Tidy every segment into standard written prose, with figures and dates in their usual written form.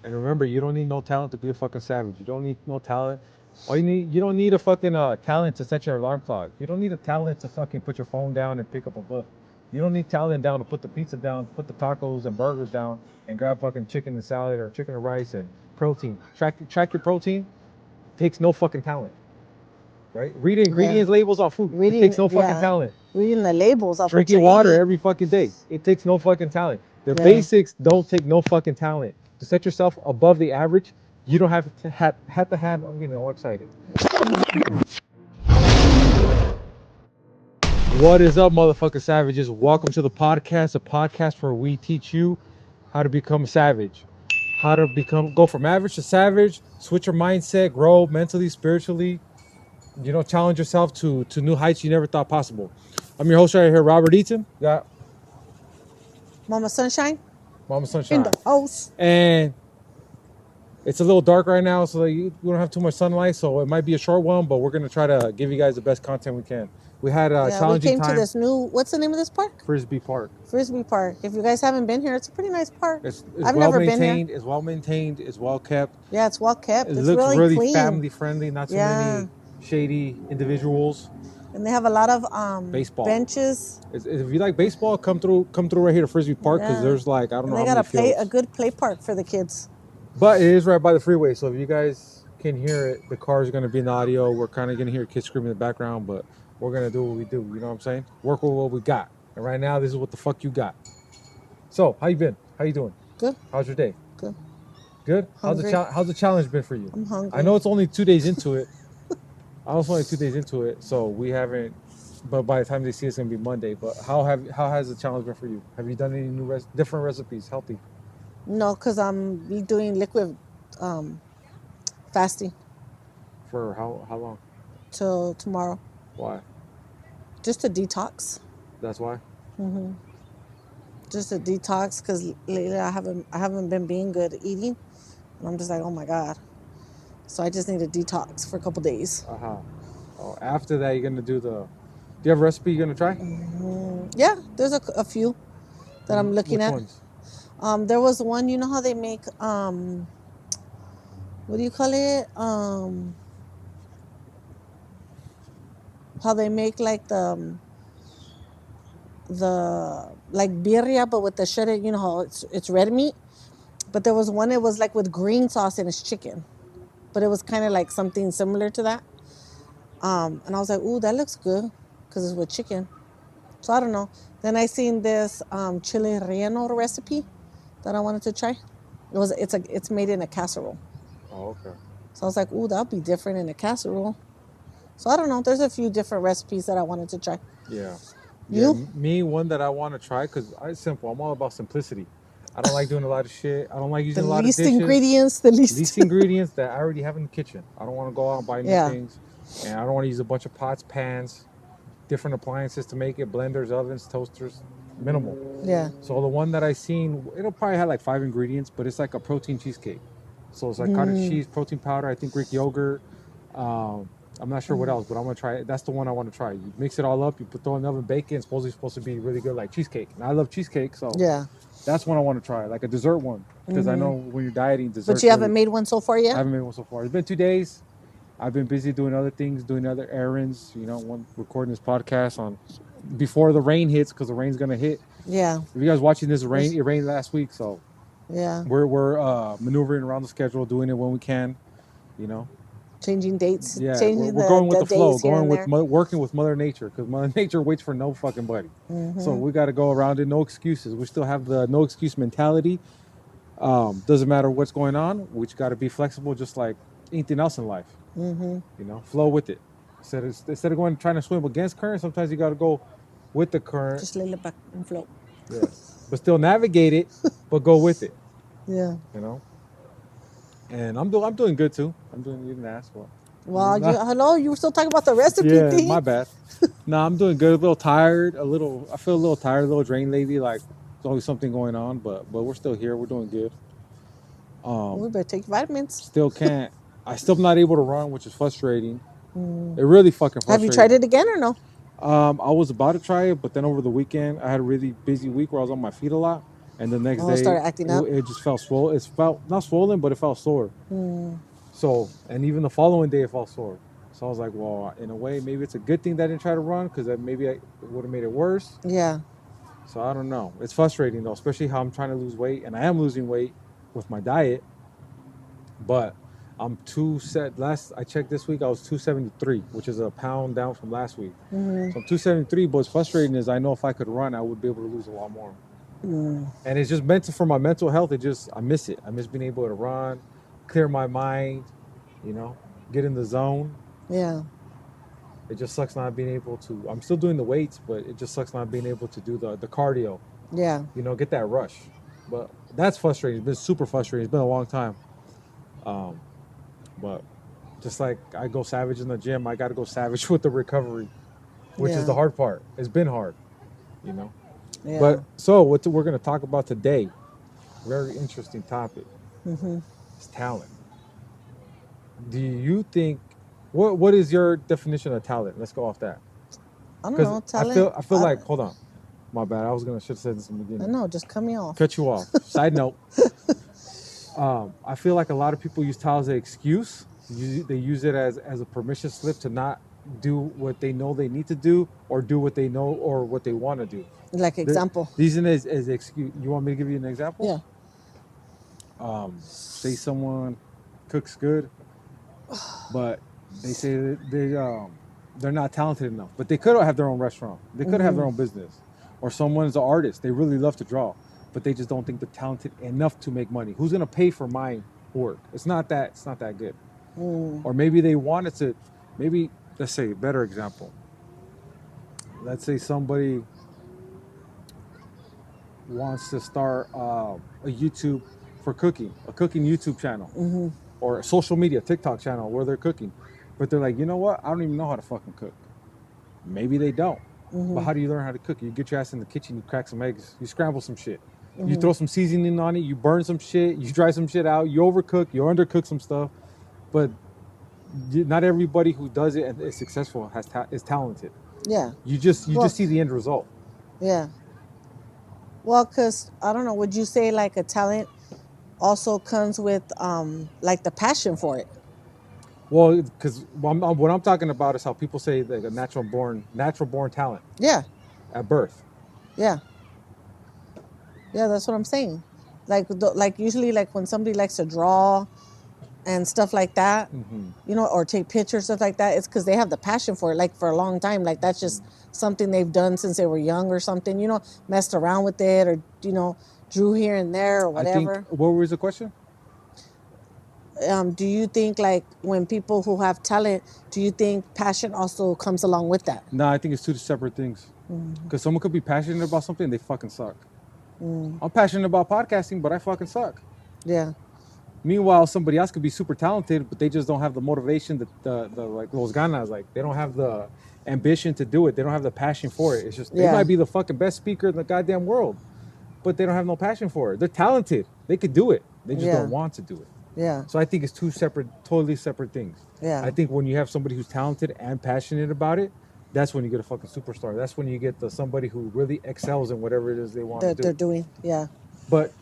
And remember, you don't need no talent to be a fucking savage. You don't need no talent. You don't need a fucking talent to set your alarm clock. You don't need a talent to fucking put your phone down and pick up a book. You don't need talent down to put the pizza down, put the tacos and burgers down, and grab fucking chicken and salad or chicken and rice and protein. Track your protein. Takes no fucking talent, right? Read Yeah. ingredients labels on food. It Reading, takes no fucking yeah. talent. Reading the labels off what Drinking you're water eating. every fucking day. It takes no fucking talent. The Yeah. basics don't take no fucking talent. To set yourself above the average, you don't have to have. I'm getting all excited. What is up, motherfucking savages? Welcome to the podcast, a podcast where we teach you how to become savage, how to go from average to savage, switch your mindset, grow mentally, spiritually. Challenge yourself to new heights you never thought possible. I'm your host right here, Robert Eaton. Got Mama Sunshine Mama in Sunshine, the house. and it's a little dark right now, so we don't have too much sunlight, so it might be a short one, but we're gonna try to give you guys the best content we can. We had a Yeah, we challenging came to time, this new, what's the name of this park? Frisbee Park. Frisbee Park. If you guys haven't been here, it's a pretty nice park. It's I've well never been here. maintained. It's well maintained. It's well kept. Yeah, it's well kept. It It's looks really really clean. family friendly. Not too Yeah. many shady individuals. And they have a lot of Baseball. benches. If you like baseball, come through right here to Frisbee Park because Yeah. there's like I don't And know they how got many a fields. good play park for the kids. But it is right by the freeway, so if you guys can hear it, the cars are gonna be in the audio. We're kind of gonna hear kids screaming in the background, but we're gonna do what we do. You know what I'm saying? Work with what we got. And right now, this is what the fuck you got. So, how you been? How you doing? Good. How's your day? Good. Good. Hungry. How's the challenge been for you? I'm hungry. I know it's only 2 days into it. I was only 2 days into it, so we haven't. But by the time they see it, it's gonna be Monday. But how has the challenge been for you? Have you done any new different recipes, healthy? No, because I'm doing liquid fasting For how long? till tomorrow. Why? Just a detox. That's why. Just a detox because lately I haven't been being good at eating, and I'm just like, oh my god. So I just need a detox for a couple days. Oh, after that, you're gonna do the. Do you have a recipe you're gonna try? Yeah, there's a few that I'm looking Which at. ones? There was one, you know how they make what do you call it? How they make like the like birria, but with the shredded, you know how it's red meat. But there was one, it was like with green sauce and it's chicken, but it was kind of like something similar to that. And I was like, ooh, that looks good because it's with chicken. So I don't know. Then I seen this chile relleno recipe that I wanted to try. It's made in a casserole. Oh, okay. So I was like, ooh, that'll be different in a casserole. So I don't know. There's a few different recipes that I wanted to try. Yeah. You? Me, one that I want to try because it's simple. I'm all about simplicity. I don't like doing a lot of shit. I don't like The using a lot of least dishes. ingredients, the Least least. ingredients that I already have in the kitchen. I don't want to go out and buy new Yeah. things, and I don't want to use a bunch of pots, pans, different appliances to make it. Blenders, ovens, toasters, minimal. Yeah. So the one that I seen, it'll probably have like 5 ingredients, but it's like a protein cheesecake. So it's like cottage cheese, protein powder, I think Greek yogurt. I'm not sure what else, but I'm gonna try it. That's the one I want to try. You mix it all up, you throw in the oven, bake it. It's supposed to be really good, like cheesecake. And I love cheesecake, so Yeah. that's one I want to try, like a dessert one, because I know when you're dieting, dessert. But you haven't made one so far I yet? haven't made one so far. It's been 2 days. I've been busy doing other things, doing other errands. Recording this podcast on before the rain hits, because the rain's gonna hit. Yeah. If you guys watching this rain, it rained last week, so Yeah. we're maneuvering around the schedule, doing it when we can. Changing dates. Yeah, Changing we're going with the flow, days here going and with there. working with Mother Nature, because Mother Nature waits for no fucking buddy. So we got to go around it. No excuses. We still have the no excuse mentality. Doesn't matter what's going on. We just got to be flexible, just like anything else in life. Flow with it. Instead of going trying to swim against current, sometimes you got to go with the current. Just lay it back and float. Yeah, but still navigate it, but go with it. Yeah. And I'm doing good too. I'm doing, you didn't ask what. Well, hello, you were still talking about the recipe Yeah, thing. my bad. No, I'm doing good. A little tired. I feel a little tired, a little drained lately. Like there's always something going on, but we're still here. We're doing good. We better take vitamins. Still can't. I still not able to run, which is frustrating. It really fucking frustrating. Have you tried it again or no? I was about to try it, but then over the weekend I had a really busy week where I was on my feet a lot. and the next Oh, it day started acting up. it just felt swollen. It felt not swollen, but it felt sore. Mm, So, and even the following day, it felt sore. So I was like, well, in a way, maybe it's a good thing that I didn't try to run because maybe it would have made it worse. yeah. So I don't know. It's frustrating though, especially how I'm trying to lose weight and I am losing weight with my diet, but I'm too set. Last I checked this week, I was 273, which is a pound down from last week. Mm-hmm. So I'm 273. But what's frustrating is I know if I could run, I would be able to lose a lot more. Mm, And it's just meant for my mental health. It just I miss it. I miss being able to run, clear my mind, you know, get in the zone. yeah. It just sucks not being able to. I'm still doing the weights, but it just sucks not being able to do the cardio. Yeah. You know, get that rush. But that's frustrating. It's been super frustrating. It's been a long time. Um, but just like I go savage in the gym, I got to go savage with the recovery, which is Yeah. the hard part. It's been hard, you know. Yeah. But so what we're going to talk about today, very interesting topic. Mm-hmm. It's talent. Do you think what is your definition of talent? Let's go off that. I don't Because know. Talent. I feel like hold on, my bad. I was gonna should have said this in the I beginning. know. Just cut me off. Cut you off. Side note. I feel like a lot of people use talent as an excuse. They use it as a permission slip to not do what they know they need to do or do what they know or what they want to do. Like The, example. these in as excuse. You want me to give you an example? Yeah. Say someone cooks good, but they say that they're not talented enough, but they could have their own restaurant. They could have their own business. Or someone's an artist. They really love to draw, but they just don't think they're talented enough to make money. Who's gonna pay for my work? It's not that. It's not that good. Mm, Or maybe they wanted to. Maybe let's say a better example. Let's say somebody wants to start a YouTube for cooking, a cooking YouTube channel, mm-hmm. or a social media TikTok channel where they're cooking, but they're like, you know what? I don't even know how to fucking cook. Maybe they don't. But Mm-hmm. how do you learn how to cook? You get your ass in the kitchen, you crack some eggs, you scramble some shit, you Mm-hmm. throw some seasoning on it, you burn some shit, you dry some shit out, you overcook, you undercook some stuff. But not everybody who does it and is successful is talented. Yeah. You Well. just see the end result. Yeah. Well, cause I don't know. Would you say like a talent also comes with like the passion for it? Well, because what I'm talking about is how people say like a natural born talent Yeah. at birth. Yeah. Yeah. That's what I'm saying. Like usually like when somebody likes to draw and stuff like that, Mm-hmm. or take pictures, stuff like that, it's because they have the passion for it, like for a long time. Like that's just something they've done since they were young or something, messed around with it or, drew here and there or I think whatever. what was the question? Do you think like when people who have talent, do you think passion also comes along with that? No, I think it's two separate things. Mm, Because someone could be passionate about something and they fucking suck. mm, I'm passionate about podcasting, but I fucking suck. yeah. Meanwhile, somebody else could be super talented, but they just don't have the motivation, the like los ganas, like they don't have the ambition to do it. They don't have the passion for it. It's just they Yeah. might be the fucking best speaker in the goddamn world, but they don't have no passion for it. They're talented. They could do it. They just Yeah. don't want to do it. Yeah. So I think it's two totally separate things. Yeah. I think when you have somebody who's talented and passionate about it, that's when you get a fucking superstar. That's when you get somebody who really excels in whatever it is they want to do. They're doing. Yeah. But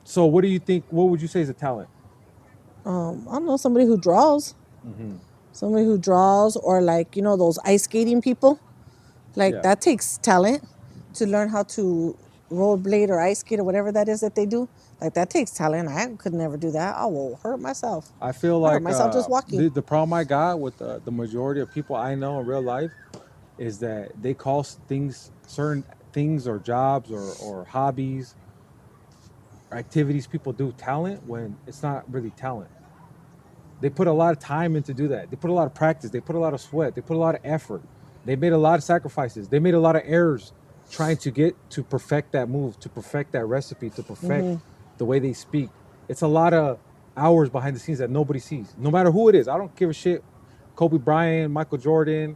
so, what do you think? What would you say is a talent? I don't know, somebody who draws. Mm-hmm. Somebody who draws, or like, those ice skating people. Like Yeah. that takes talent to learn how to rollerblade or ice skate or whatever that is that they do. Like that takes talent. I could never do that. I will hurt myself. I feel I hurt like myself just walking. the problem I got with the majority of people I know in real life is that they call certain things or jobs or hobbies or activities people do talent when it's not really talent. They put a lot of time into do that. They put a lot of practice. They put a lot of sweat. They put a lot of effort. They made a lot of sacrifices. They made a lot of errors trying to get to perfect that move, to perfect that recipe, to perfect the way they speak. It's a lot of hours behind the scenes that nobody sees, no matter who it is. I don't give a shit. Kobe Bryant, Michael Jordan,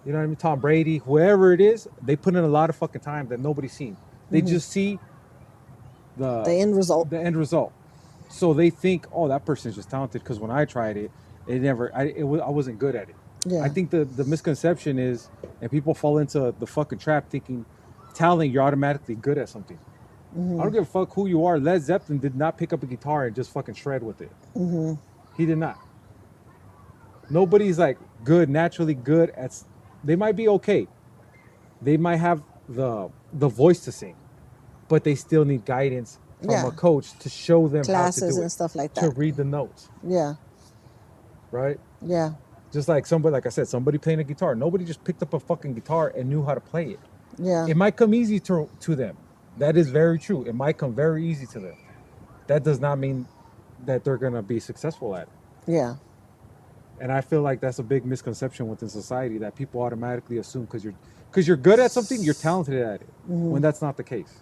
you know what I mean? Tom Brady, whoever it is, they put in a lot of fucking time that nobody's seen. They just see The end result. the end result. So they think, oh, that person's just talented because when I tried it, I wasn't good at it. Yeah. I think the misconception is, and people fall into the fucking trap thinking, talent, you're automatically good at something. I don't give a fuck who you are. Led Zeppelin did not pick up a guitar and just fucking shred with it. He did not. Nobody's like good, naturally good at. They might be okay. They might have the voice to sing, but they still need guidance from a Yeah. coach to show them how to Classes do and it, stuff like to that. read the notes, Yeah. right? Yeah. Just like somebody, like I said, somebody playing a guitar. Nobody just picked up a fucking guitar and knew how to play it. Yeah. It might come easy to them. That is very true. It might come very easy to them. That does not mean that they're gonna be successful at it. Yeah. And I feel like that's a big misconception within society that people automatically assume because you're good at something, you're talented at it. When that's not the case.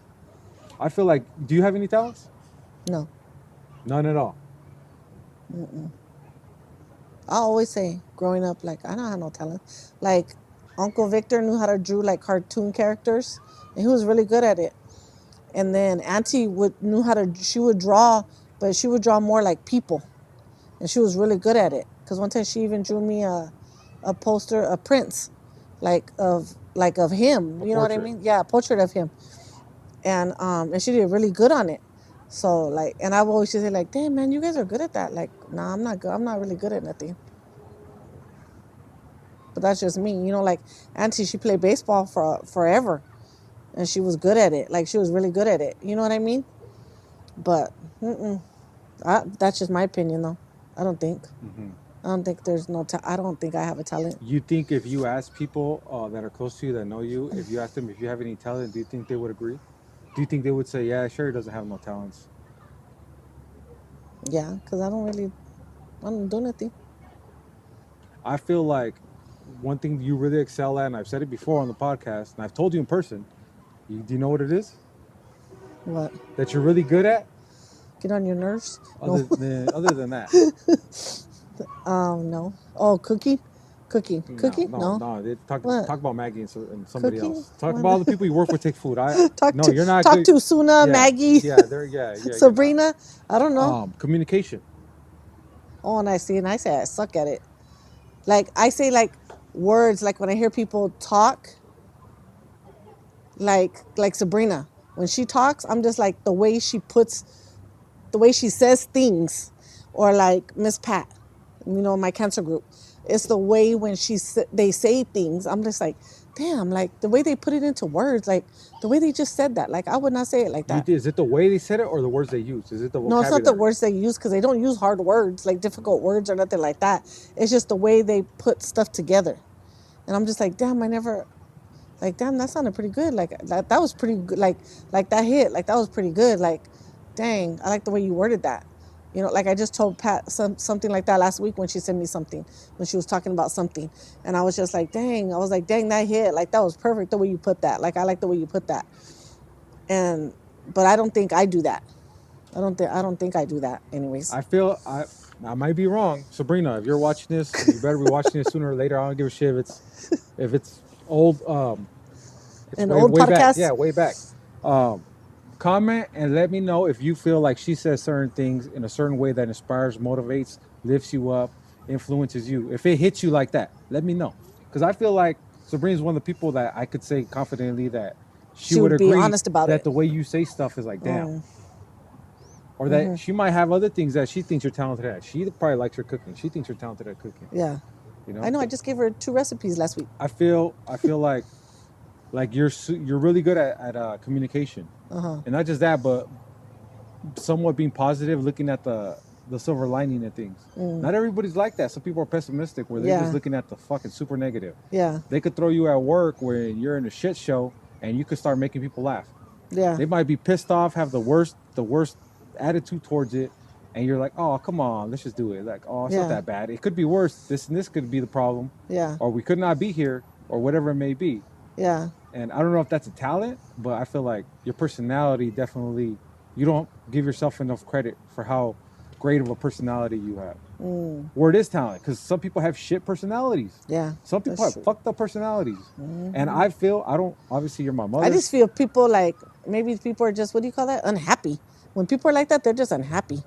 I feel like, do you have any talents? No. None at all. I always say, growing up, like I don't have no talent. Like Uncle Victor knew how to draw like cartoon characters, and he was really good at it. And then Auntie would knew how to. She would draw, but she would draw more like people, and she was really good at it. Cause one time she even drew me a poster, a prince, like of him. A You know what I portrait. mean? Yeah, a portrait of him. And she did really good on it. So like, and I've always just say like, damn man, you guys are good at that. Like, nah, I'm not good. I'm not really good at nothing. But that's just me. You know, like Auntie, she played baseball for forever, and she was good at it. Like she was really good at it. You know what I mean? But that's just my opinion, though. I don't think. I don't think there's no. I don't think I have a talent. You think if you ask people that are close to you that know you, if you ask them if you have any talent, do you think they would agree? Do you think they would say, "Yeah, sure, he doesn't have no talents"? Yeah, because I don't do nothing. I feel like one thing you really excel at, and I've said it before on the podcast, and I've told you in person. Do you know what it is What? that you're really good at? Get on your nerves? No. Other than that, No. Oh, no, cookie? no, No. no. What? Talk about Maggie and somebody Cooking? else. Talk about all the people you work with take food. No, you're not Talk good. to Suna, Yeah, Maggie, yeah, yeah. You're not. Sabrina. I don't know. Communication. Oh, and I say I suck at it. Like I say like words like when I hear people talk, like Sabrina. When she talks, I'm just like the way she says things, or like Miss Pat, my cancer group. It's the way when they say things. I'm just like, damn, like the way they put it into words, like the way they just said that. Like I would not say it like that. Is it the way they said it or the words they use? Is it the No, it's not the vocabulary? words they use because they don't use hard words, like difficult words or nothing like that. It's just the way they put stuff together. And I'm just like, damn, I never, like, damn, that sounded pretty good. Like that was pretty good. Like that hit. Like that was pretty good. Like, dang, I like the way you worded that. Like I just told Pat something like that last week when she sent me something when she was talking about something, and I was just like, dang, I was like, dang, that hit. Like that was perfect the way you put that. Like I like the way you put that. And but I don't think I do that. I don't think I do that. Anyways, I feel I might be wrong. Sabrina, if you're watching this, you better be watching this sooner or later. I don't give a shit if it's old. It's an way old way back. podcast. Yeah, way back. Um, Comment and let me know if you feel like she says certain things in a certain way that inspires, motivates, lifts you up, influences you. If it hits you like that, let me know. Because I feel like Sabrina's one of the people that I could say confidently that she She would would be agree honest about that it. the way you say stuff is like, damn. Mm, Or that she might have other things that she thinks you're talented at. She probably likes your cooking. She thinks you're talented at cooking. yeah, You I know, know. I just gave her 2 recipes last week. I feel like you're really good at communication, and not just that, but somewhat being positive, looking at the silver lining in things. Not everybody's like that. Some people are pessimistic, where they're just Yeah, looking at the fucking super negative. yeah, They could throw you at work where you're in a shit show, and you could start making people laugh. yeah, They might be pissed off, have the worst attitude towards it, and you're like, oh, come on, let's just do it. Like, oh, it's not yeah, that bad. It could be worse. This and this could be the problem, yeah, or we could not be here, or whatever it may be. yeah. And I don't know if that's a talent, but I feel like your personality definitely, you don't give yourself enough credit for how great of a personality you have. Where it is talent, because some people have shit personalities. Yeah, Some people that's have true. fucked up personalities. And I feel, I don't, obviously you're my I mother, just feel people like maybe people are just, what do you call that? Unhappy. When people are like that, they're just unhappy.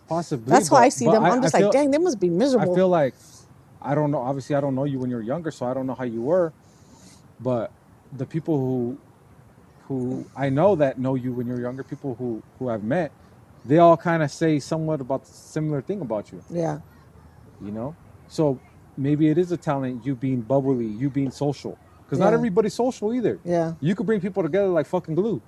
possibly, That's how I but see them. I'm I just like, feel dang, they must be I miserable. feel like I don't know. Obviously, I don't know you when you were younger, so I don't know how you were. But the people who I know that know you when you're younger, people who I've met, they all kind of say somewhat about the similar thing about you. Yeah. You know, so maybe it is a talent, you being bubbly, you being social, because not Yeah. everybody's social either. Yeah. You could bring people together like fucking glue.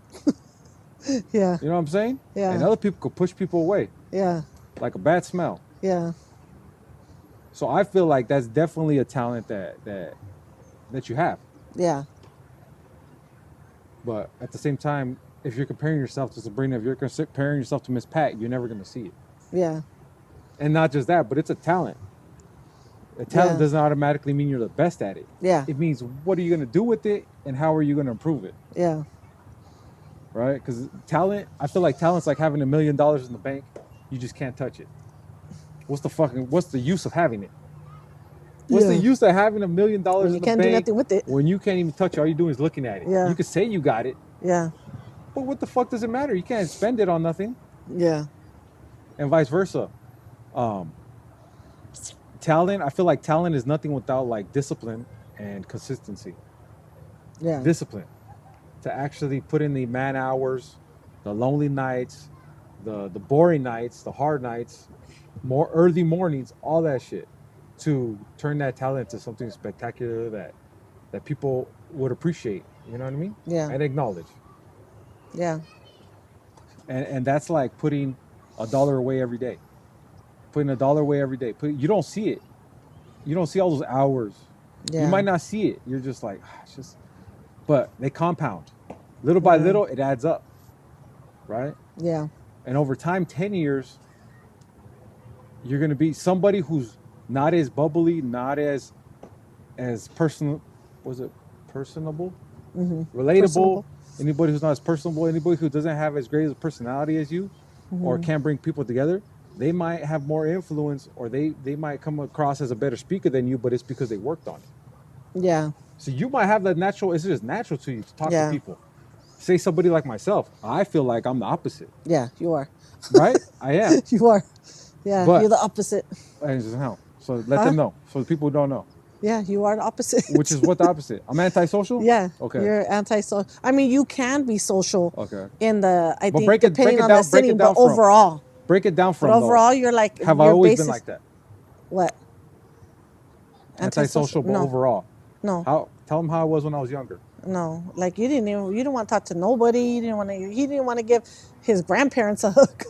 Yeah. You know what I'm saying? Yeah. And other people could push people away Yeah. like a bad smell. Yeah. So I feel like that's definitely a talent that you have. Yeah. But at the same time, if you're comparing yourself to Sabrina, if you're comparing yourself to Miss Pat, you're never going to see it. Yeah. And not just that, but it's a talent. A talent Yeah. doesn't automatically mean you're the best at it. Yeah. It means what are you going to do with it and how are you going to improve it, Yeah. right? Because talent, I feel like talent's like having $1 million in the bank. You just can't touch it. What's the use of having it? What's the use of having $1 million When in you the can't do bank nothing with it. when you can't even touch it? All you're doing is looking at it. Yeah. You can say you got it, Yeah. but what the fuck does it matter? You can't spend it on nothing. Yeah. And vice versa. Talent, I feel like talent is nothing without like discipline and consistency. Yeah. Discipline to actually put in the man hours, the lonely nights, the boring nights, the hard nights, more early mornings, all that shit, to turn that talent into something spectacular that people would appreciate. You know what I mean? Yeah. And acknowledge. Yeah. And that's like putting $1 away every day. Putting $1 away every day. You don't see it. You don't see all those hours. Yeah. You might not see it. You're just like, it's just, but they compound. Little by Yeah. little, it adds up. Right? Yeah. And over time, 10 years, you're going to be somebody who's not as bubbly, not as personal. Was it personable? Mm-hmm. Relatable. Personable. Anybody who's not as personable, anybody who doesn't have as great a personality as you, or can't bring people together, they might have more influence, or they might come across as a better speaker than you, but it's because they worked on it. Yeah. So you might have that natural, it's just natural to you to talk Yeah. to people. Say somebody like myself, I feel like I'm the opposite, Yeah. You are. right? I am. You are. Yeah. But- You're the opposite. And just how? So let them know. So the people who don't know. Yeah. You are the opposite. Which is what the opposite? I'm antisocial? Yeah. Okay. You're anti-social. I mean, you can be social. Okay. In the, I think, break it depending on down- the setting, down but from- overall. Break it down from But though. overall, you're like. Have I your always basis, been like that? What? Antisocial, but No. overall. No. Tell them how I was when I was younger. No. Like you didn't want to talk to nobody. He didn't want to give his grandparents a hug.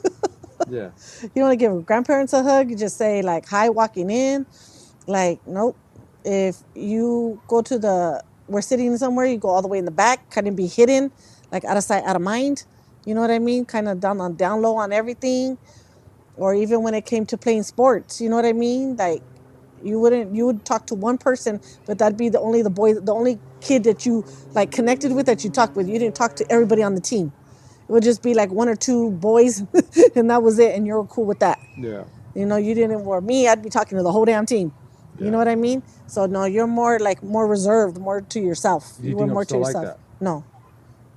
Yeah. You want to give grandparents a hug, you just say like hi walking in. Like, nope. If you go to we're sitting somewhere, you go all the way in the back, kind of be hidden, like out of sight, out of mind. You know what I mean? Kind of down low on everything. Or even when it came to playing sports, you know what I mean? Like you would talk to one person, but that'd be the only kid that you like connected with, that you talked with. You didn't talk to everybody on the team. It would just be like one or two boys and that was it, and you're cool with that. Yeah. You know, you didn't, or me, I'd be talking to the whole damn team. You Yeah. know what I mean? So no, you're more reserved, more to yourself. Do you were think I'm more still to like yourself. that? No,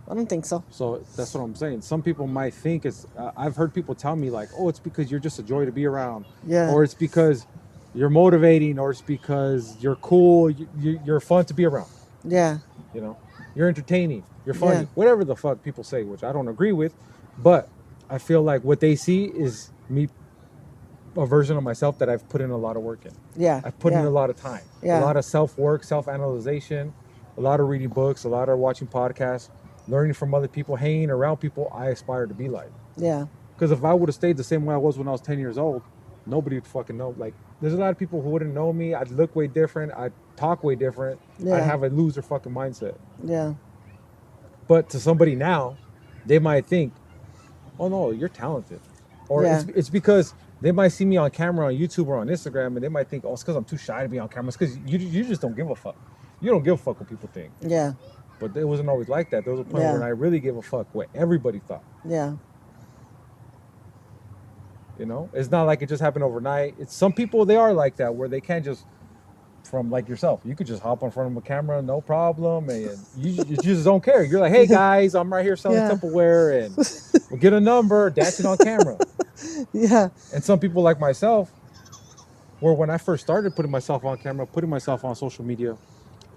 I don't think so. So that's what I'm saying. Some people might think it's. I've heard people tell me like, "Oh, it's because you're just a joy to be around," Yeah. or it's because you're motivating, or it's because you're cool. You're fun to be around. Yeah. You know, you're entertaining. You're funny. Yeah. Whatever the fuck people say, which I don't agree with, but I feel like what they see is me, a version of myself that I've put in a lot of work in. Yeah. I've put in yeah. a lot of time, Yeah. a lot of self-work, self-analyzation, a lot of reading books, a lot of watching podcasts, learning from other people, hanging around people I aspire to be like. Yeah. Because if I would have stayed the same way I was when I was 10 years old, nobody would fucking know. Like, there's a lot of people who wouldn't know me. I'd look way different. I'd talk way different. Yeah. I'd have a loser fucking mindset. Yeah. But to somebody now, they might think, oh no, you're talented. Or Yeah. it's because they might see me on camera on YouTube or on Instagram, and they might think, oh, it's because I'm too shy to be on camera. It's because you just don't give a fuck. You don't give a fuck what people think. Yeah. But it wasn't always like that. There was a point Yeah. when I really gave a fuck what everybody thought. Yeah. You know, it's not like it just happened overnight. It's some people, they are like that, where they can't just, from like yourself, you could just hop in front of a camera, no problem, and you just don't care. You're like, hey guys, I'm right here selling Yeah. Tupperware, and we'll get a number, dancing on camera. Yeah. And some people like myself, where when I first started putting myself on camera, putting myself on social media,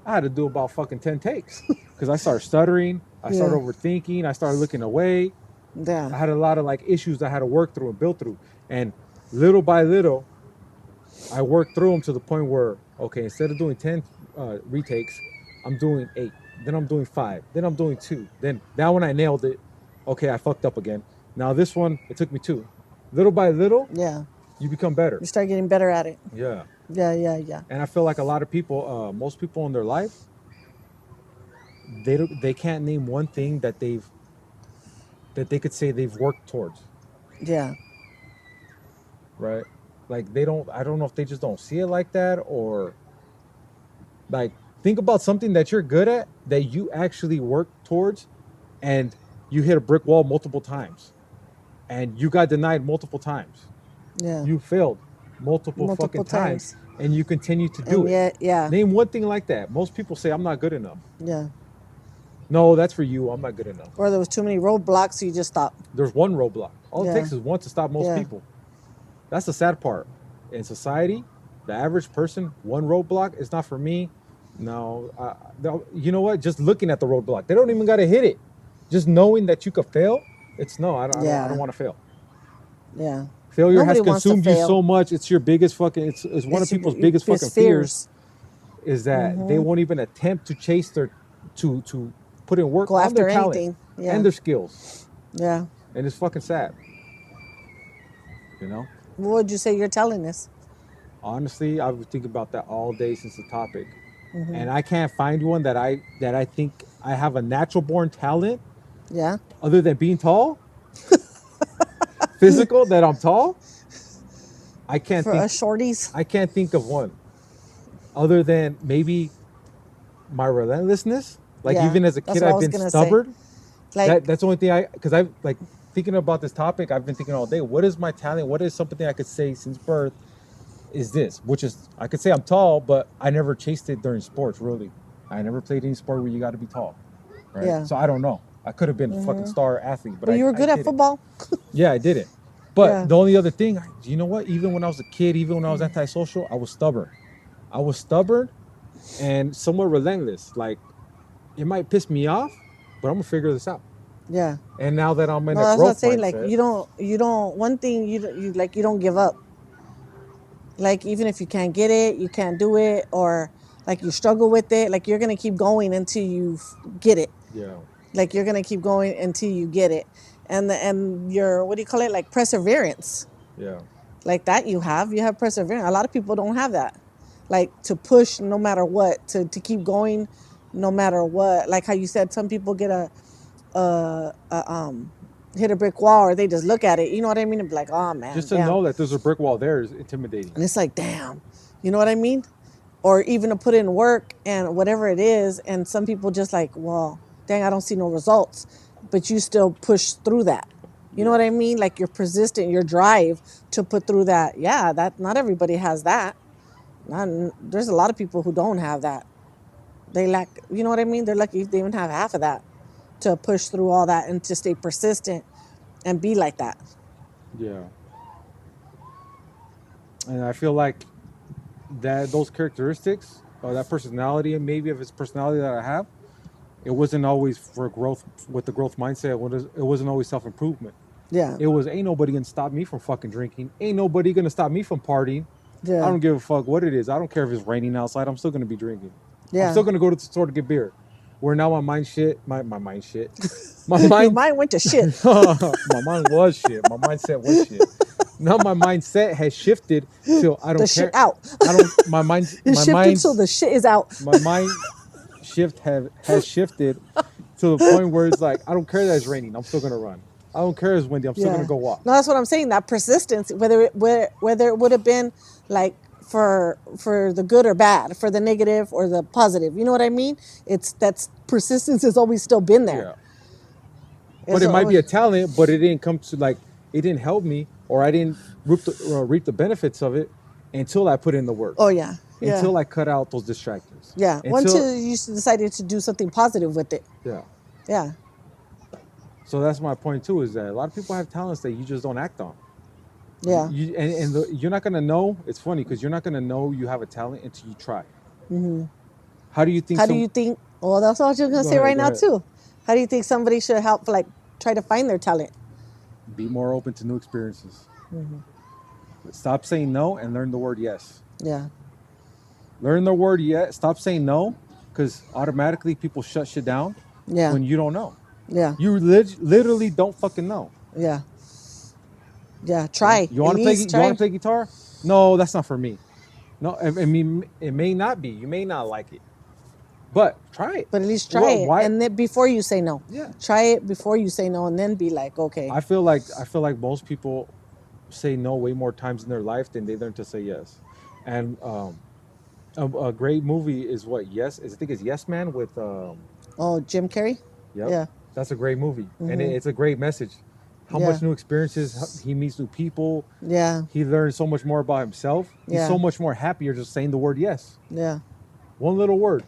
I had to do about fucking 10 takes. because I started stuttering. I started Yeah. overthinking. I started looking away. Yeah. I had a lot of like issues I had to work through and build through. And little by little, I worked through them to the point where, okay, instead of doing 10 retakes, I'm doing 8. Then I'm doing 5. Then I'm doing 2. Then that one I nailed it. Okay, I fucked up again. Now this one, it took me 2. Little by little, Yeah. you become better. You start getting better at it. Yeah. Yeah. Yeah. Yeah. And I feel like a lot of people, most people in their life, they can't name one thing that they could say they've worked towards, Yeah. right? Like they don't. I don't know if they just don't see it like that, or like think about something that you're good at that you actually work towards, and you hit a brick wall multiple times, and you got denied multiple times. Yeah. You failed multiple fucking Multiple times, times. and you continue to do And it. yet, yeah. Name one thing like that. Most people say I'm not good enough. Yeah. No, that's for you. I'm not good enough. Or there was too many roadblocks, so you just stopped. There's one roadblock. All it Yeah. takes is one to stop most Yeah. people. That's the sad part. In society, the average person, one roadblock is not for me. No, you know what? Just looking at the roadblock, they don't even got to hit it. Just knowing that you could fail, it's no. I Yeah. don't want to fail. Yeah. Failure Nobody has wants to consumed you fail. so much. It's your biggest fucking. It's one of people's biggest fucking fears is that they won't even attempt to chase their to put in work Go on their after talent anything. Yeah. and their skills, Yeah. and it's fucking sad. You know. What would you say you're telling us? Honestly, I've been thinking about that all day since the topic, and I can't find one that I think I have a natural born talent Yeah. other than being tall, physical. That I'm tall. I can't For think. us shorties. I can't think of one other than maybe my relentlessness. Like Yeah, even as a that's kid, what I I've was been gonna say. stubborn. Like, That's the only thing because I've like thinking about this topic. I've been thinking all day. What is my talent? What is something I could say since birth? Is this, which is I could say I'm tall, but I never chased it during sports. Really, I never played any sport where you got to be tall, right? Yeah. So I don't know. I could have been a fucking star athlete, but but you were I good at didn't. football. Yeah, I did it. But Yeah. the only other thing, you know what? Even when I was a kid, even when I was antisocial, I was stubborn. I was stubborn and somewhat relentless. Like it might piss me off, but I'm gonna figure this out. Yeah. And now that I'm in No, a that's what I'm growth saying. Like, mindset, you don't. One thing you don't give up. Like, even if you can't get it, you can't do it, or like you struggle with it. Like, you're gonna keep going until you get it. yeah, Like, you're gonna keep going until you get it, and your, what do you call it? Like perseverance. yeah, Like that you have perseverance. A lot of people don't have that. Like to push no matter what, to keep going no matter what. Like how you said, some people get a hit a brick wall, or they just look at it. You know what I mean? And be like, oh man, just to damn. know that there's a brick wall there is intimidating. And it's like, damn. You know what I mean? Or even to put in work and whatever it is. And some people just like, well, dang, I don't see no results. But you still push through that. You know what I mean? Like you're persistent, your drive to put through that. Yeah, that not everybody has that. There's a lot of people who don't have that. They lack, you know what I mean? They're lucky if they even have half of that to push through all that and to stay persistent and be like that. Yeah, and I feel like that those characteristics or that personality, and maybe if it's personality that I have, it wasn't always for growth with the growth mindset. It wasn't always self improvement. Yeah. It was ain't nobody gonna stop me from fucking drinking. Ain't nobody gonna stop me from partying. I Yeah. don't give a fuck what it is. I don't care if it's raining outside. I'm still gonna be drinking. I'm Yeah. still gonna go to the store to get beer. Where now my mind shit, my mind shit, my Your mind, mind went to shit. my mind was shit. My mindset was shit. Now my mindset has shifted to I don't The care. shit out. I don't. My mind. It My shifted mind. till the shit is out. My mind has shifted to the point where it's like I don't care that it's raining. I'm still gonna run. I don't care it's windy. I'm still gonna go walk. No, that's what I'm saying. That persistence, whether it would have been like for the good or bad, for the negative or the positive. You know what I mean? It's that's persistence has always still been there. Yeah. But it might be a talent, but it didn't come to like it didn't help me, or I didn't reap the benefits of it until I put in the work. Oh yeah. Yeah. Until I cut out those distractors. Yeah. Until, Once you decided to do something positive with it. Yeah. Yeah. So that's my point too. Is that a lot of people have talents that you just don't act on. Yeah. You're not gonna know. It's funny because you're not gonna know you have a talent until you try. How do you think? How do you think Well, that's what you're gonna Go say ahead, right go now ahead. too. How do you think somebody should help, like, try to find their talent? Be more open to new experiences. Stop saying no and learn the word yes. Yeah, Learn the word yes. Stop saying no, because automatically people shut shit down yeah, when you don't know. yeah, You literally don't fucking know. yeah, yeah. You know, Try you at want to play. least You want to try, play guitar? No, that's not for me. No, I mean it may not be. You may not like it, but try it. but at least try What? it, Why? and then before you say no, Yeah. try it before you say no, and then be like, okay, I feel like most people say no way more times in their life than they learn to say yes. And a great movie is what Yes is. I think it's Yes Man with oh, Jim Carrey, Yep, yeah, that's a great movie, and it's a great message. How yeah, much new experiences he meets new people. yeah, He learns so much more about himself. He's yeah, so much more happier just saying the word yes. yeah. One little word.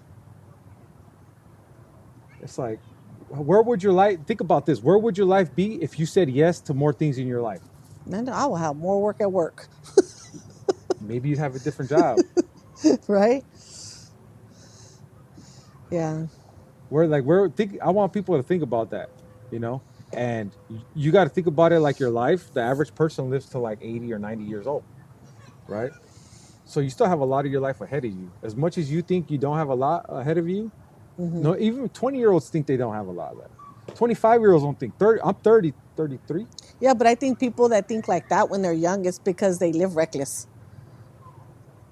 It's like, where would your life? Think about this. Where would your life be if you said yes to more things in your life? Man, I will have more work at work, Maybe you'd have a different job. right? Yeah, Where think I want people to think about that, you know? And you got to think about it like your life. The average person lives to like 80 or 90 years old, right? So you still have a lot of your life ahead of you. As much as you think you don't have a lot ahead of you, no, even 20-year-olds think they don't have a lot of that. 25-year-olds don't think 30. I'm 30, 33. yeah. But I think people that think like that when they're young, it's because they live reckless.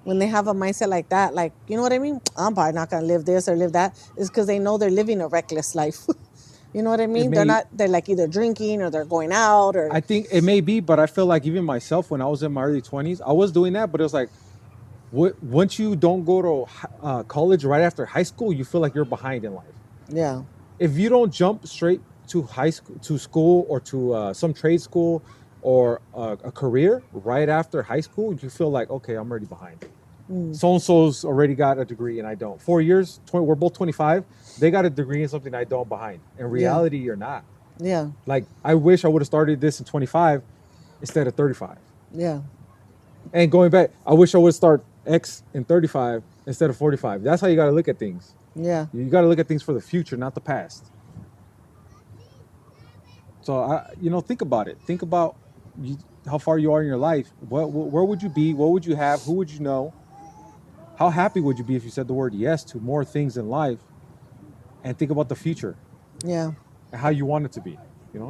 When they have a mindset like that, like, you know what I mean? I'm probably not gonna live this or live that. It's because they know they're living a reckless life. You know what I It mean? They're may, not. They're like either drinking or they're going out or I think it may be, but I feel like even myself when I was in my early 20s, I was doing that, but it was like, once you don't go to college right after high school, you feel like you're behind in life. yeah, If you don't jump straight to high school, to school, or to some trade school or a career right after high school, you feel like, okay, I'm already behind. So and so's already got a degree and I don't. 4 years, 20, we're both 25. They got a degree in something I don't behind. In yeah, reality, you're not. yeah, Like, I wish I would have started this in 25 instead of 35. yeah, And going back, I wish I would start X in 35 instead of 45. That's how you got to look at things. yeah, You got to look at things for the future, not the past. So think about it. Think about you, how far you are in your life. Where would you be? What would you have? Who would you know? How happy would you be if you said the word yes to more things in life? And think about the future yeah, and how you want it to be.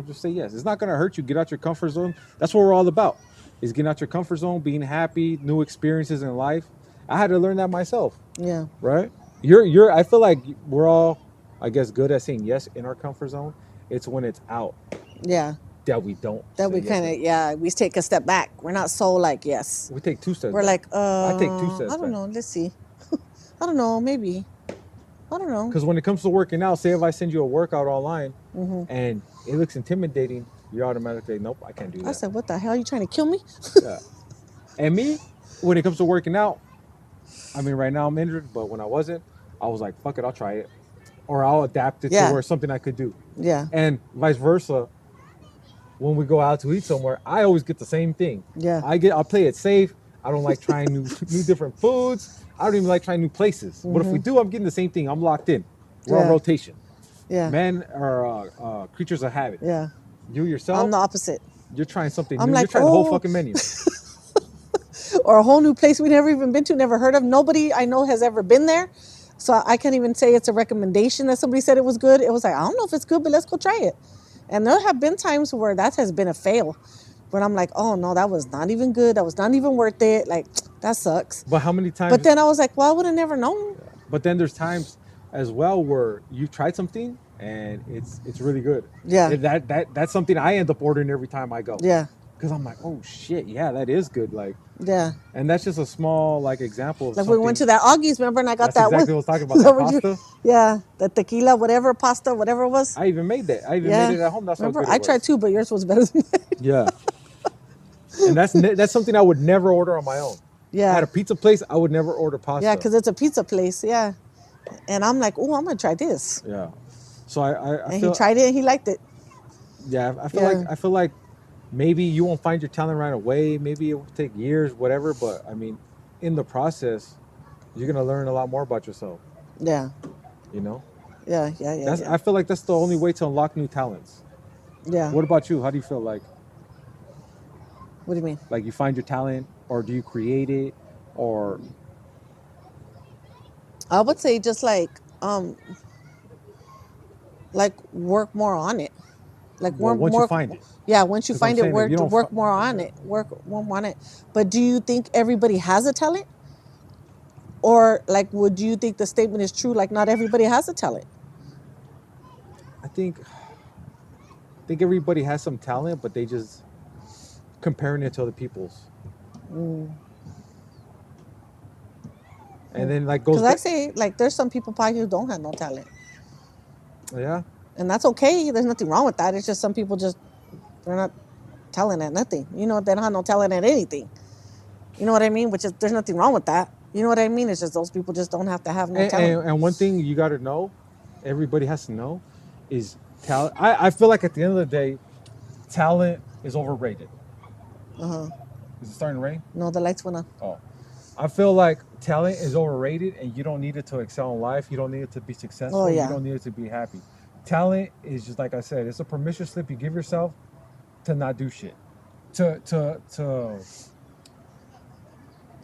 Just say yes. It's not going to hurt you. Get out your comfort zone. That's what we're all about. Is getting out your comfort zone, being happy, new experiences in life. I had to learn that myself, yeah, right? You're. I feel like we're all, I guess, good at saying yes in our comfort zone. It's when it's out yeah. that we don't That say we yes kind in. of, yeah, we take a step back. We're not so like yes. We take two steps We're back. like, I take two steps I don't back. know. Let's see. I don't know. Maybe. I don't know. Because when it comes to working out, say if I send you a workout online Mm-hmm. and it looks intimidating, you're automatically, nope, I can't do I that. said, what the hell? You trying to kill me? Yeah. And me, when it comes to working out, I mean, right now I'm injured, but when I wasn't, I was like, fuck it, I'll try it. Or I'll adapt it to Yeah, where it's something I could do. yeah, And vice versa, when we go out to eat somewhere, I always get the same thing. yeah, I'll play it safe. I don't like trying new different foods. I don't even like trying new places. But if we do, I'm getting the same thing. I'm locked in. We're on yeah, rotation. yeah, Men are creatures of habit. yeah. You I'm yourself, the opposite. you're trying something I'm new. You're like, trying the whole oh, fucking menu. or a whole new place we never even been to, never heard of. Nobody I know has ever been there. So I can't even say it's a recommendation that somebody said it was good. It was like, I don't know if it's good, but let's go try it. And there have been times where that has been a fail. When I'm like, oh no, that was not even good. That was not even worth it. Like, that sucks. But how many But times? then I was like, well, I would have never known. But then there's times as well where you've tried something and it's really good. Yeah. That's something I end up ordering every time I go. Yeah. Because I'm like, oh shit, yeah, that is good. Like, Yeah. and that's just a small like example of Like we something. went to that Augie's, remember, and I got That's that one. exactly what I was talking about. Is That what you- pasta. yeah, the tequila, whatever, pasta, whatever it was. I even made that. I even Yeah. made it at home. That's Remember, how good I it was. tried too, but yours was better than mine. Yeah. And that's something I would never order on my own. Yeah. At a pizza place, I would never order pasta. Yeah, because it's a pizza place. Yeah. And I'm like, oh, I'm going to try this. Yeah. So I And feel he tried it and he liked it. yeah, I Yeah. feel like maybe you won't find your talent right away. Maybe it will take years, whatever. But I mean, in the process, you're gonna learn a lot more about yourself. Yeah. You know, I feel like that's the only way to unlock new talents. Yeah. What about you? How do you feel like? What do you mean? Like you find your talent, or do you create it, or I would say just like work more on it. Like well, work once you more. find it? Yeah, once you Because I'm find it, saying if you don't, work more on it. Work more on it. But do you think everybody has a talent? Or like would you think the statement is true, like not everybody has a talent? I think everybody has some talent, but they just comparing it to other people's, and then like Because goes I back. say like there's some people probably who don't have no talent. Yeah, And that's okay. There's nothing wrong with that. It's just some people just they're not talent at nothing. You know, they don't have no talent at anything. You know what I mean? Which is there's nothing wrong with that. You know what I mean? It's just those people just don't have to have no talent. and one thing you got to know, everybody has to know, is talent. I feel like at the end of the day, talent is overrated. Is it starting to rain? No, the lights went on. Oh, I feel like talent is overrated, and you don't need it to excel in life. You don't need it to be successful. Oh, You yeah. don't need it to be happy. Talent is just like I said. It's a permission slip you give yourself to not do shit.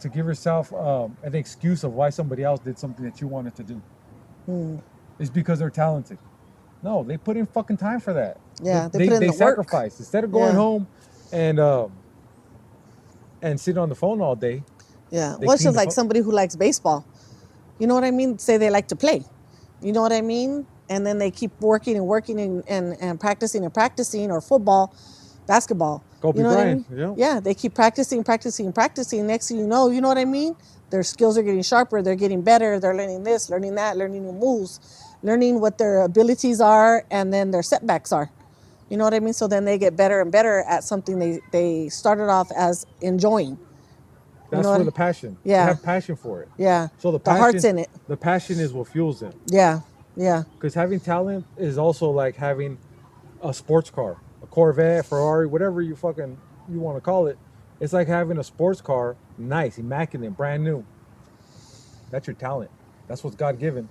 To give yourself an excuse of why somebody else did something that you wanted to do. It's because they're talented. No, they put in fucking time for that. Yeah, they put in they the work. sacrifice instead of going Yeah. home and sitting on the phone all day. Yeah. They Well, it's clean just the like somebody who likes baseball. You know what I mean? Say they like to play. You know what I mean? And then they keep working and working and practicing and practicing, or football, basketball. Kobe You know what I Bryant, mean? you know? Yeah, they keep practicing, practicing, practicing. Next thing you know what I mean? Their skills are getting sharper, they're getting better, they're learning this, learning that, learning new moves, learning what their abilities are and then their setbacks are. You know what I mean? So then they get better and better at something they started off as enjoying. You know That's where what? the passion. They Yeah. have passion for it. Yeah. So The heart's in it. the passion is what fuels them. Yeah. Yeah. Because having talent is also like having a sports car, a Corvette, Ferrari, whatever you want to call it. It's like having a sports car, nice, immaculate, brand new. That's your talent. That's what's God given.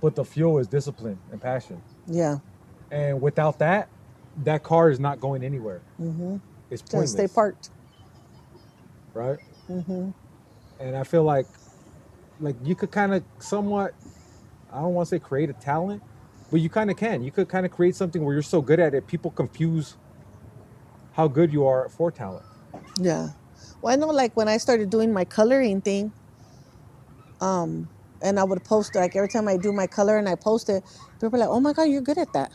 But the fuel is discipline and passion. Yeah. And without that, that car is not going anywhere. It's Just pointless, stay parked. right? And I feel like you could kind of somewhat, I don't want to say create a talent, but you kind of can. You could kind of create something where you're so good at it, people confuse how good you are for talent. Yeah. Well, I know like when I started doing my coloring thing, and I would post like every time I do my color and I post it, people were like, "Oh my God, you're good at that."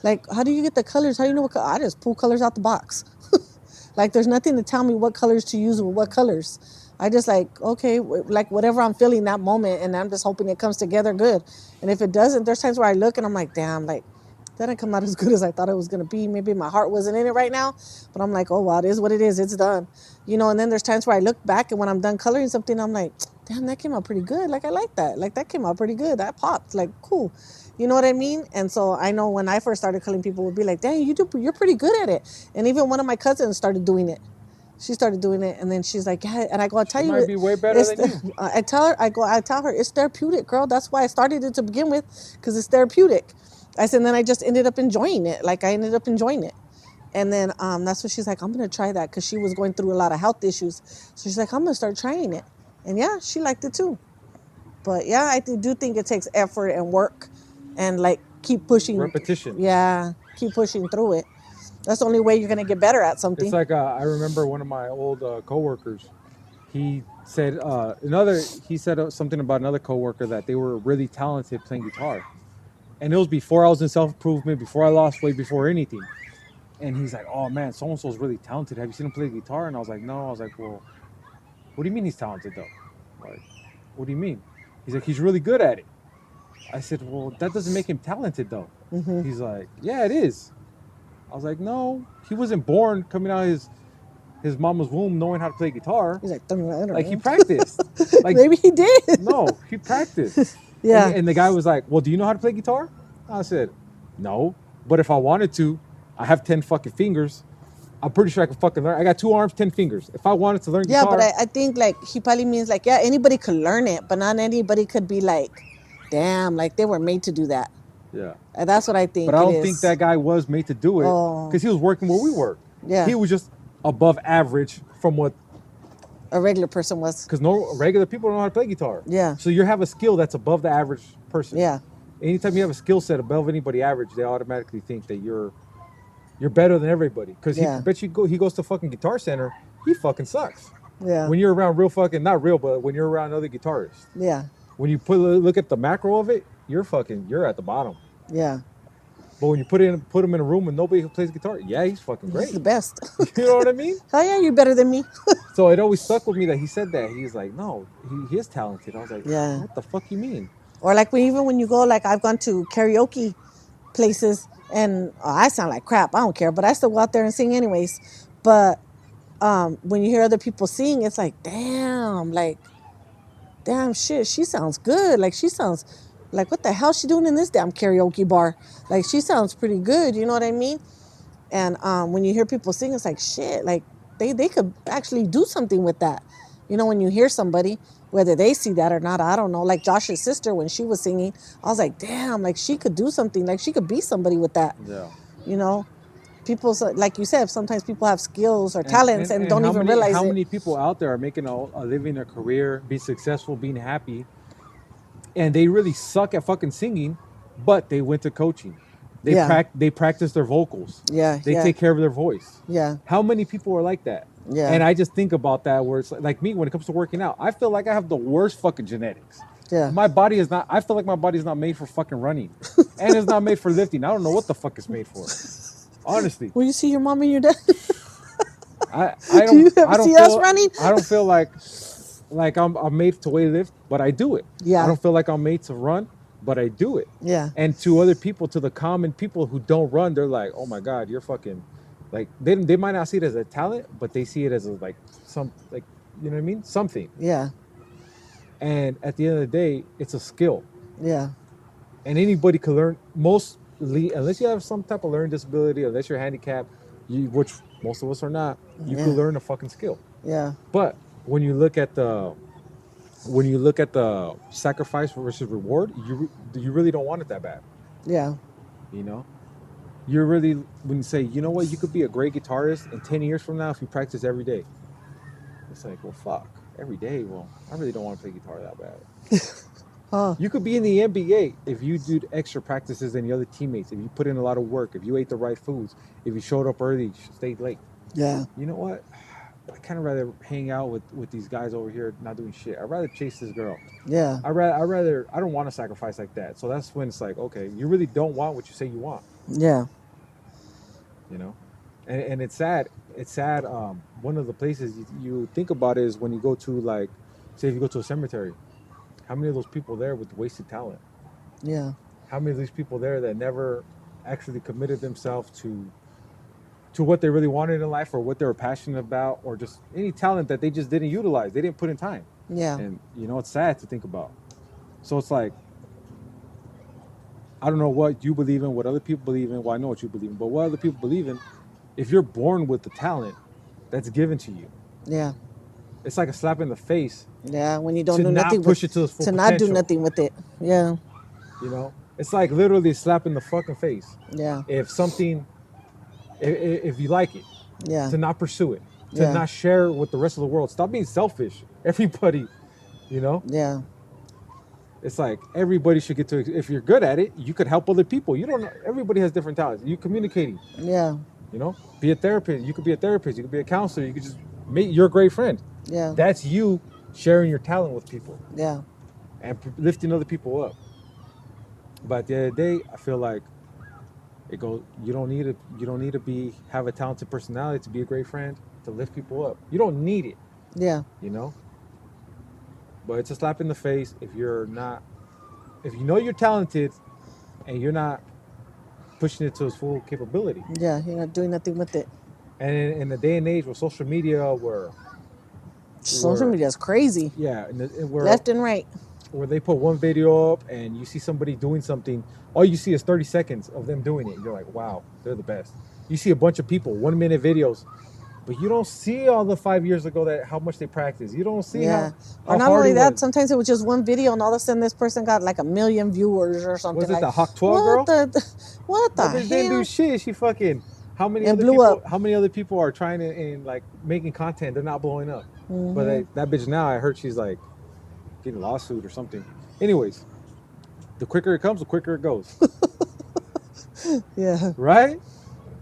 Like, how do you get the colors? How do you know what I just pull colors out the box. Like, there's nothing to tell me what colors to use with what colors. I just like, okay, like whatever I'm feeling that moment, and I'm just hoping it comes together good. And if it doesn't, there's times where I look and I'm like, damn, like that didn't come out as good as I thought it was gonna be. Maybe my heart wasn't in it right now, but I'm like, oh wow, it is what it is. It's done, you know. And then there's times where I look back and when I'm done coloring something, I'm like, damn, that came out pretty good. Like I like that. Like that came out pretty good. That popped. Like cool. You know what I mean? And so I know when I first started coloring, people would be like, "Dang, you're pretty good at it." And even one of my cousins started doing it. She started doing it, and then she's like, "Yeah." And I go, "I tell She you, might be way better than you. I tell her, I tell her, it's therapeutic, girl. That's why I started it to begin with, because it's therapeutic." I said, and then I just ended up enjoying it. Like I ended up enjoying it. And then that's when she's like, I'm gonna try that because she was going through a lot of health issues. So she's like, I'm gonna start trying it. And yeah, she liked it too. But yeah, I do think it takes effort and work and like keep pushing. Repetition. Yeah, keep pushing through it. That's the only way you're gonna get better at It's something. like I remember one of my old coworkers. He said he said something about another coworker that they were really talented playing guitar, and it was before I was in self improvement, before I lost weight, before anything. And he's like, "Oh man, so and so's really talented. Have you seen him play guitar?" And I was like, "No." I was like, "Well, what do you mean he's talented though? Like, what do you mean?" He's like, "He's really good at it." I said, "Well, that doesn't make him talented though." He's like, "Yeah, it is." I was like, "No, he wasn't born coming out of his mama's womb knowing how to play guitar. He's like, I don't Like he know. practiced. Like Maybe he did. no, he practiced." Yeah. And the guy was like, "Well, do you know how to play guitar?" I said, "No, but if I wanted to, I have 10 fucking fingers. I'm pretty sure I can fucking learn. I got 2 arms, 10 fingers. If I wanted to learn Yeah, guitar, but I think like he probably means like, yeah, anybody could learn it, but not anybody could be like damn, like they were made to do that. Yeah. And that's what I think. But I it don't is. think that guy was made to do it Oh, because he was working where we work. yeah. He was just above average from what, A regular person was. because no regular people don't know how to play guitar. Yeah. So you have a skill that's above the average person. Yeah. Anytime you have a skill set above anybody average, they automatically think that you're better than everybody. Because Yeah. he goes to fucking Guitar Center, he fucking sucks. Yeah. When you're around real fucking, not real, but when you're around other guitarists, Yeah. when you look at the macro of it, you're at the bottom. Yeah. But when you put him in a room with nobody who plays guitar, yeah, he's fucking He's great. the best. You know what I mean? Oh yeah, you're better than me. So it always stuck with me that he said that. He's like, no, he is talented. I was like, Yeah. what the fuck you mean? Or like even when you go, like I've gone to karaoke places, and I sound like crap. I don't care, but I still go out there and sing anyways. But when you hear other people sing, it's like, damn shit, she sounds good. Like she sounds like, what the hell she doing in this damn karaoke bar? Like she sounds pretty good. You know what I mean? And when you hear people sing, it's like shit. Like they could actually do something with that. You know, when you hear somebody, whether they see that or not, I don't know. Like Josh's sister, when she was singing, I was like, damn, like she could do something. Like she could be somebody with that. Yeah. You know, people, like you said, sometimes people have skills or talents and don't even realize how it. many people out there are making a living, a career, be successful, being happy, and they really suck at fucking singing, but they went to coaching. They Yeah. they practice their vocals. Yeah, They yeah. take care of their voice. Yeah. How many people are like that? Yeah. And I just think about that where it's like me when it comes to working out. I feel like I have the worst fucking genetics. Yeah. My body is not. I feel like my body is not made for fucking running, and it's not made for lifting. I don't know what the fuck it's made for. Honestly, Will you see your mom and your dad? I Do don't. you ever I don't see feel, us running? I don't feel like I'm made to weight lift, but I do it. Yeah. I don't feel like I'm made to run, but I do it. Yeah. And to other people, to the common people who don't run, they're like, "Oh my god, you're fucking." Like they might not see it as a talent, but they see it as a, like some, like, you know what I mean, something. Yeah. And at the end of the day, it's a skill. Yeah. And anybody can learn, mostly, unless you have some type of learning disability, unless you're handicapped, which most of us are not, you Yeah. can learn a fucking skill. Yeah. But when you look at the sacrifice versus reward, you really don't want it that bad. Yeah. You know, you're really, when you say, you know what, you could be a great guitarist in 10 years from now if you practice every day. It's like, well, fuck, every day. Well, I really don't want to play guitar that bad. Huh. You could be in the NBA if you did extra practices than your other teammates, if you put in a lot of work, if you ate the right foods, if you showed up early, stayed late. Yeah. You know what? I kind of rather hang out with these guys over here not doing shit. I'd rather chase this girl. Yeah. I don't want to sacrifice like that. So that's when it's like, okay, you really don't want what you say you want. Yeah. You know, and it's sad. It's sad. One of the places you think about is when you go to, like, say if you go to a cemetery, how many of those people there with wasted talent? Yeah. How many of these people there that never actually committed themselves to what they really wanted in life or what they were passionate about, or just any talent that they just didn't utilize, they didn't put in time. Yeah. And you know, it's sad to think about. So it's like, I don't know what you believe in, what other people believe in. Well, I know what you believe in, but what other people believe in, if you're born with the talent, that's given to you. Yeah. It's like a slap in the face. Yeah. When you don't to do not nothing push with, it to its full to not do potential. nothing with it. Yeah. You know, it's like literally a slap in the fucking face. Yeah. If something, if you like it, Yeah. to not pursue it, to Yeah. not share with the rest of the world. Stop being selfish. Everybody, you know, Yeah. it's like everybody should get to. If you're good at it, you could help other people. You don't know. Everybody has different talents. You communicating. Yeah. You know, be a therapist. You could be a therapist. You could be a counselor. You could just make you're a great friend. Yeah. That's you sharing your talent with people Yeah. and lifting other people up. But at the end of the day, I feel like it goes. You don't need to have a talented personality to be a great friend, to lift people up. You don't need it. Yeah. You know. But it's a slap in the face if you're not, if you know you're talented and you're not pushing it to its full capability. Yeah. You're not doing nothing with it. And in the day and age with social media, where Social media is crazy. yeah, where Left and right. where they put one video up and you see somebody doing something, all you see is 30 seconds of them doing it. You're like, wow, they're the best. You see a bunch of people, 1 minute videos, But you don't see all the 5 years ago that how much they practice. You don't see Yeah. how Or not hard only it that, was. sometimes it was just one video, and all of a sudden this person got like 1 million viewers or something. Was it Like, the Hawk 12 what girl? what That the bitch didn't do hell? shit. She fucking It blew up. how many other people are trying to and like making content? They're not blowing up. But Hmm. that bitch now, I heard she's like getting a lawsuit or something. Anyways, the quicker it comes, the quicker it goes. Yeah. Right?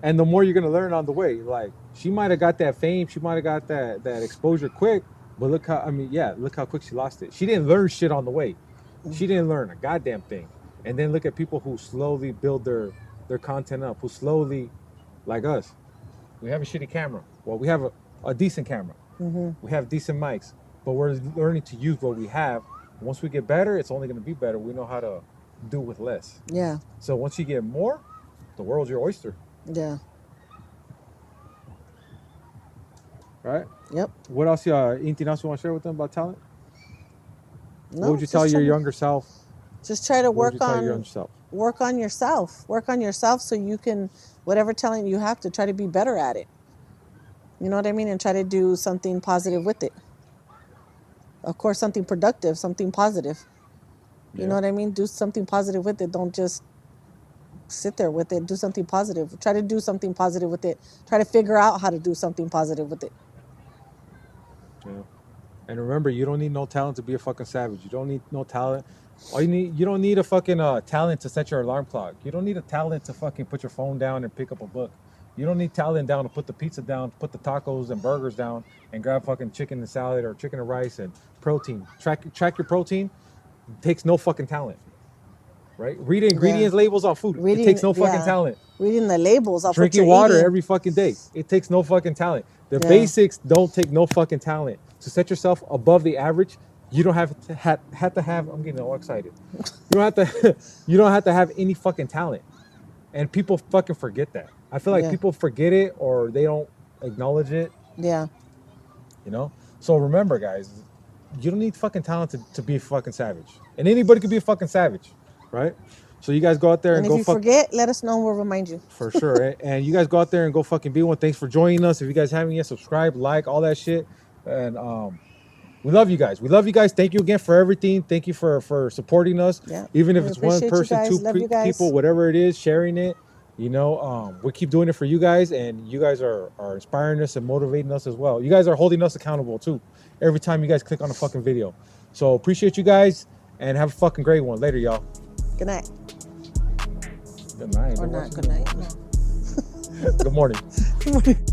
And the more you're gonna learn on the way. Like she might have got that fame, she might have got that exposure quick, but look how look how quick she lost it. She didn't learn shit on the way. She didn't learn a goddamn thing. And then look at people who slowly build their content up, who slowly, like us, we have a shitty camera. Well, we have a decent camera. Hmm. We have decent mics, but we're learning to use what we have. Once we get better, it's only gonna be better. We know how to do with less. Yeah. So once you get more, the world's your oyster. Yeah. Right? Yep. What else? Anything else you want to share with them about talent? No, What would you tell your younger self? just try to What would you work tell your on younger self? work on yourself. Work on yourself so you can, whatever talent you have, to try to be better at it. You know what I mean? And try to do something positive with it. Of course, something productive, something positive. You know what I mean? Do something positive with it. Don't just sit there with it. Do something positive. Try to do something positive with it. Try to figure out how to do something positive with it. Yeah. And remember, you don't need no talent to be a fucking savage. You don't need no talent. You don't need a fucking talent to set your alarm clock. You don't need a talent to fucking put your phone down and pick up a book. You don't need talent down to put the pizza down, put the tacos and burgers down, and grab fucking chicken and salad or chicken and rice and protein. Track your protein. It takes no fucking talent. Right? Read ingredients labels on food. It takes no fucking talent. Reading the labels off what Drinking you're water eating. every fucking day. It takes no fucking talent. The Yeah. basics don't take no fucking talent. To set yourself above the average, you don't have to have. I'm getting all excited. You don't have to. You don't have to have any fucking talent. And people fucking forget that. I feel like Yeah. people forget it or they don't acknowledge it. Yeah. You know. So remember, guys, you don't need fucking talent to be a fucking savage. And anybody could be a fucking savage, right? So you guys go out there And and if you forget, let us know and we'll remind you. For sure. And you guys go out there and go fucking be one. Thanks for joining us. If you guys haven't yet, subscribe, like, all that shit. And we love you guys. We love you guys. Thank you again for everything. Thank you for supporting us. Yeah. Even if We it's one appreciate you person, guys. two Love you guys. people, whatever it is, sharing it. You know, we keep doing it for you guys, and you guys are inspiring us and motivating us as well. You guys are holding us accountable too. Every time you guys click on a fucking video. So appreciate you guys, and have a fucking great one. Later, y'all. Good night. Good night. Or not good night. Good morning. Good morning.